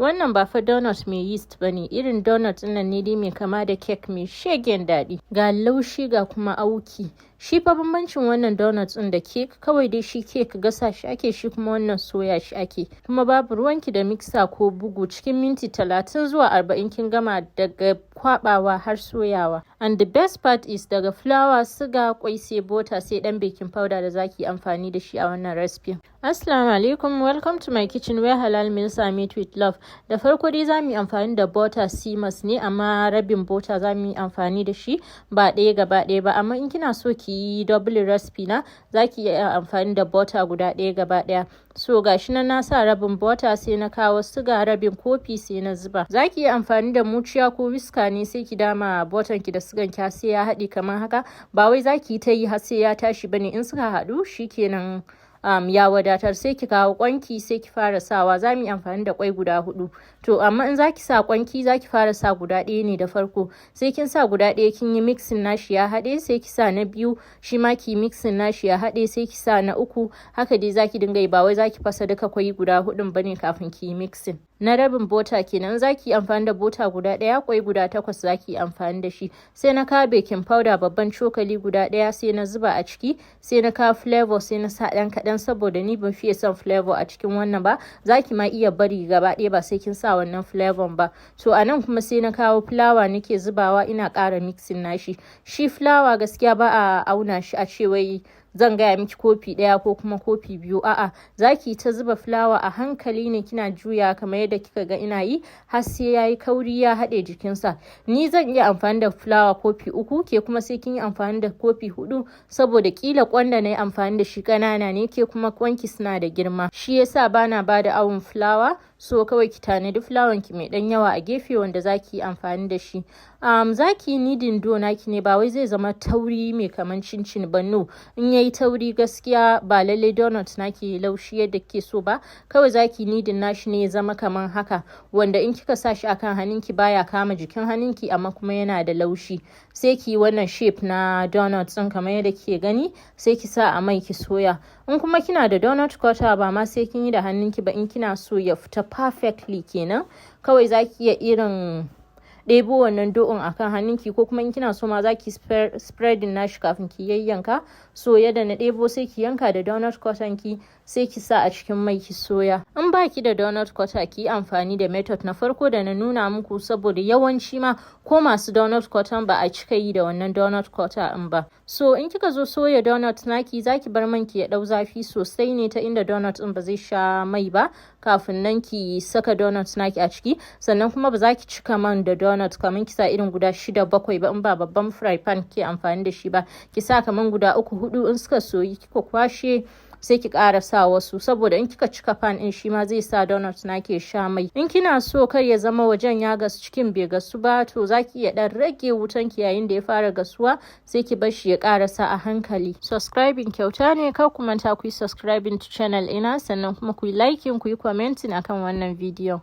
Wannan ba fa donut mai yeast bane, irin donut ɗin ne dai mai kama da cake mai shegen daɗi. Ga laushi ga kuma auki. Shi fa bambancin wannan donut ɗin da cake, kawai dai shi cake gasa shi ake, shi kuma wannan soya shi ake. Kuma babu ruwanki da mixer ko bugu, cikin minti 30 zuwa 40 kin gama daga kwabawa har soyawa. And the best part is daga flour, suga, kwai sai butter sai dan baking powder da zaki amfani da shi a wannan recipe. Assalamu alaikum, welcome to my kitchen where halal meals are made with love. Da farko dai zamu yi amfani da butter seamers ne, amma rabin butter zamu yi amfani da shi, ba ɗaya gaba ɗaya ba. Amma in kina so ki yi double recipe na, zaki iya amfani da butter guda ɗaya gaba ɗaya. So gashi nan na sa rabin butter, sai na kawo suga rabin kofi sai na zuba. Zaki iya amfani da muciya ko whisker ne, sai ki dama butter ki da sugan ki sai ya haɗe kamar haka. Ba wai zaki ta yi har sai ya tashi bane, in suka haɗu shikenan ya wadatar. Sai ki kawo kwanki sai ki fara sawa. Za mu yi amfani da kwai guda 4. To amma in zaki sa kwanki zaki fara sa guda ɗaya ne da farko. Sai kin sa guda ɗaya kin yi mixing nashi ya haɗe, sai ki sa na biyu shi ma ki mixing nashi ya haɗe, sai ki sa na uku. Haka dai zaki dinga yi, ba wai zaki fasa duka kwai guda 4 bane kafin ki yi mixing. Na rabin butter kenan, zaki yi amfani da butter guda ɗaya, kwai guda 8 zaki yi amfani da shi. Sai na kawo baking powder babban cokali guda ɗaya sai na zuba a ciki. Sai na kawo flavor sai na sa ɗan kaɗan, saboda ni ban fiye son flavor a cikin wannan ba. Zaki ma iya bari gaba ɗaya ba sai kin sa wannan flavor ba. To anan kuma sai na kawo flour nake zubawa, ina ƙara mixing nashi. Shi flour gaskiya ba a auna shi a ce wai zan gaya miki kofi ɗaya ko kuma kofi 2. A'a, zaki ta zuba flour a hankali ne, kina juya kamar yadda kika ga ina yi, har sai yayi kauri ya haɗe jikinsa. Ni zan iya amfani da flour kofi 3, ke kuma sai kin yi amfani da kofi 4, saboda kila kwan da nayi amfani da shi ƙanana ne, ke kuma kwanki suna da girma. Shi yasa bana bada awun flour. So kawai ki tanadi flour ki mai ɗan yawa a gefe wanda zaki yi amfani da shi. Zaki kneading dough naki ne, ba wai zai zama tauri mai kaman cincin ba, no. In yayi tauri gaskiya ba lalle donut naki laushi yadda kike so ba. Kawai zaki kneading nashi ne ya zama kaman haka, wanda in kika sa shi akan hannunki baya kama jikin hannunki, amma kuma yana da laushi. Sai ki yi wannan shape na donut ɗin kamar yadda kike gani, sai ki sa a mai ki soya. In kuma kina da donut cutter ba ma sai kin yi da hannunki ba, in kina so ya fita perfectly kenan, kawai zaki iya irin ɗebo wannan do'on akan hannunki, ko kuma in kina so ma zaki spreading nashi kafin ki yayyanka. So yadda na ɗebo sai ki yanka da donut cutter ki, sai ki sa a cikin mai ki soya. In baki da donut cutter ki yi amfani da method na farko da na nuna muku, saboda yawanci ma ko masu donut cutter ba a cika yi da wannan donut cutter in ba. So in kika zo soya donut naki, zaki bar man ki ya ɗau zafi sosai ne, ta inda donut ɗin ba zai sha mai ba kafin nan ki saka donut naki a ciki. Sannan kuma ba za ki cika man da donut kamar ki sa irin guda 6-7 ba, in ba babban fry pan ke amfani da shi ba. Ki sa kamar guda 3-4, in suka soyi kika kwashe sai ki ƙara sa wasu, saboda in kika cika pan ɗin shi ma zai sa donut naki sha mai. In kina so kar ya zama wajen ya gasu cikin bai gasu ba, to zaki iya ɗan rage wutan ki yayin da ya fara gasuwa, sai ki bar shi ya ƙara sa a hankali. Subscribing kyauta ne, kar ku manta ku yi subscribing to channel ina, sannan kuma ku yi liking, ku yi commenting akan wannan video.